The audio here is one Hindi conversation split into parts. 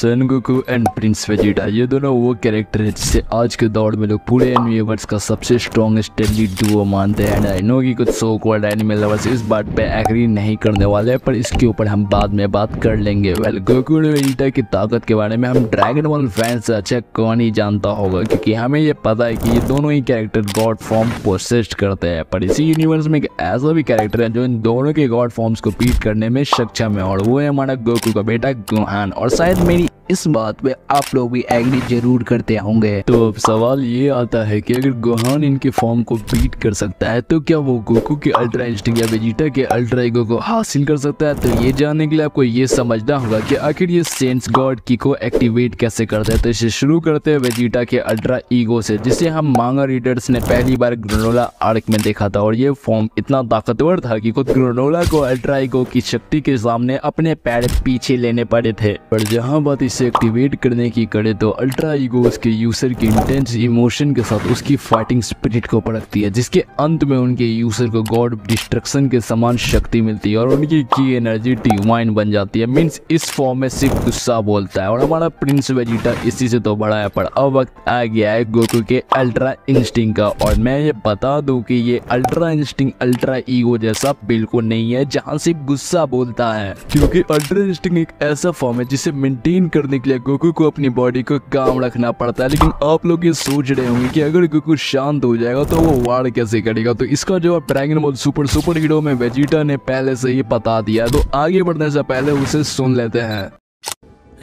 Sun Goku and prince Vegeta ये दोनों वो कैरेक्टर है जिससे आज के दौर में लोग पूरे एनिमेवर्स का सबसे स्ट्रॉन्गेस्ट डेडली डुओ मानते हैं। एंड आई नो कि कुछ सो कॉल्ड एनिमे लवर्स इस बात पे एग्री नहीं करने वाले हैं, पर इसके ऊपर हम बाद में बात कर लेंगे। वेल, गोकू और वेजिटा की ताकत के बारे में हम ड्रैगन बॉल फैंस से अच्छा कौन ही जानता होगा, क्योंकि हमें ये पता है कि ये दोनों ही कैरेक्टर गॉड फॉर्म पोसेस्ड करते हैं। पर इसी यूनिवर्स में एक ऐसा भी कैरेक्टर है जो इन दोनों के गॉड फॉर्म्स को बीट करने में सक्षम है, और वो है हमारा गोकू का बेटा गोहान। और शायद मेरी इस बात पे आप लोग भी एग्री जरूर करते होंगे। तो अब सवाल ये आता है कि अगर गोहान इनके फॉर्म को बीट कर सकता है तो क्या वो गोकू के अल्ट्रा इंस्टिंक्ट या वेजिटा के अल्ट्रा ईगो को हासिल कर सकता है? तो ये जानने के लिए आपको ये समझना होगा कि आखिर ये सेंस गॉड की को एक्टिवेट कैसे करता है। तो इसे शुरू करते हैं वेजिटा के अल्ट्रा ईगो से, जिसे हम मांगा रीडर्स ने पहली बार ग्रेनोला आर्क में देखा था। और ये फॉर्म इतना ताकतवर था कि खुद ग्रेनोला को अल्ट्रा ईगो की शक्ति के सामने अपने पैर पीछे लेने पड़े थे। पर जहाँ बात इसे एक्टिवेट करने की करे तो अल्ट्रा ईगो उसके यूजर की इंटेंस इमोशन के साथ उसकी फाइटिंग स्पिरिट को परखती है, जिसके अंत में उनके यूजर को गॉड डिस्ट्रक्शन के समान शक्ति मिलती है और उनकी की एनर्जी डिवाइन बन जाती है। मींस इस फॉर्म में सिर्फ गुस्सा बोलता है। और हमारा प्रिंस वेजिटा इसी से तो बड़ा है, पर अब वक्त आ गया है गोकू के अल्ट्रा इंस्टिंक्ट का। और मैं ये बता दूं कि ये अल्ट्रा इंस्टिंक्ट अल्ट्रा ईगो जैसा बिल्कुल नहीं है जहां सिर्फ गुस्सा बोलता है, क्योंकि अल्ट्रा इंस्टिंक्ट एक ऐसा फॉर्म है जिसे मेंटेन करने के लिए गोकू को अपनी बॉडी को काम रखना पड़ता है। लेकिन आप लोग ये सोच रहे होंगे कि अगर गोकू शांत हो जाएगा तो वो वार कैसे करेगा। तो इसका जवाब ड्रैगन बॉल सुपर हीरो में वेजिटा ने पहले से ही बता दिया। तो आगे बढ़ने से पहले उसे सुन लेते हैं।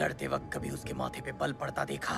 लड़ते वक्त कभी उसके माथे पे बल पड़ता देखा?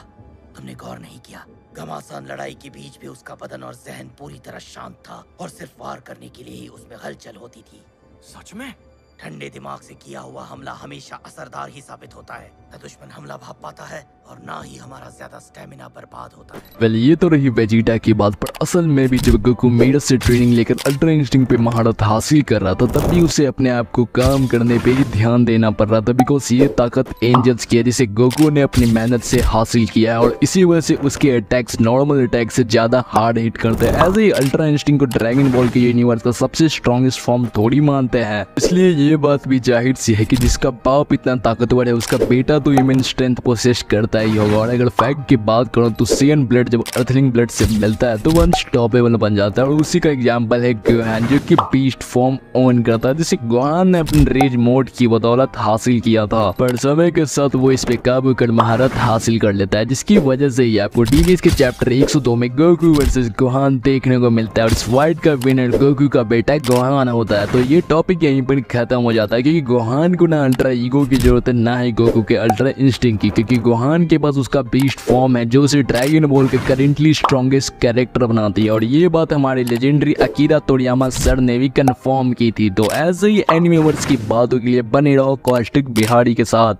तुमने गौर नहीं किया? घमासान लड़ाई के बीच भी उसका बदन और जहन पूरी तरह शांत था, और सिर्फ वार करने के लिए ही उसमें हलचल होती थी। सच में? ठंडे दिमाग से किया हुआ हमला हमेशा असरदार ही साबित होता है। न दुश्मन हमला भाप पाता है और ना ही हमारा ज्यादा स्टेमिना बर्बाद होता है। वेल, ये तो रही वेजिटा की बात, पर असल में भी जब गोकू मेडा से ट्रेनिंग लेकर अल्ट्रा इंस्टिंक्ट पे महारत हासिल कर रहा था, तब भी उसे अपने आप को काम करने पे ही ध्यान देना पड़ रहा था, बिकॉज ये ताकत एंजल्स की है जिसे गोकू ने अपनी मेहनत से हासिल किया है। और इसी वजह से उसके अटैक्स नॉर्मल अटैक से ज्यादा हार्ड हिट करते हैं। ऐसे ही अल्ट्रा इंस्टिंक्ट को ड्रैगन बॉल के यूनिवर्स का सबसे स्ट्रॉन्गेस्ट फॉर्म थोड़ी मानते हैं। इसलिए ये बात भी जाहिर सी है कि जिसका बाप इतना ताकतवर है उसका बेटा तो इमेंस स्ट्रेंथ पोसेस करता ही होगा। और अगर फैक्ट की बात करो तो सीएन ब्लड जब अर्थलिंग ब्लड से मिलता है तो वो अनस्टॉपेबल बन जाता है। और उसी का एग्जांपल है गोहान, जो कि बीस्ट फॉर्म ऑन करता है, जिसे गोहान ने अपने रेज मोड की बदौलत हासिल किया था। पर समय के साथ वो इस पे काबू कर महारत हासिल कर लेता है, जिसकी वजह से ही आपको टीवीएस के चैप्टर 102 में गोकू वर्सेस गोहान देखने को मिलता है। और इस फाइट का विनर गोकू का बेटा गोहान होता है। तो ये टॉपिक यहीं पर खत्म हो जाता है, क्योंकि गोहान को ना अल्ट्रा ईगो की जरूरत है ना ही गोकू के अल्ट्रा इंस्टिंक्ट की, क्योंकि गोहान के पास उसका बीस्ट फॉर्म है जो उसे ड्रैगन बॉल के करेंटली स्ट्रॉन्गेस्ट कैरेक्टर बनाती है। और ये बात हमारे लेजेंडरी अकीरा तोरियामा सर ने भी कंफर्म की थी। तो ऐसे ही एनिमेवर्स की बातों के लिए बने रहो कॉस्टिक बिहारी के साथ।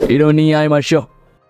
हीरो नहीं आए शो।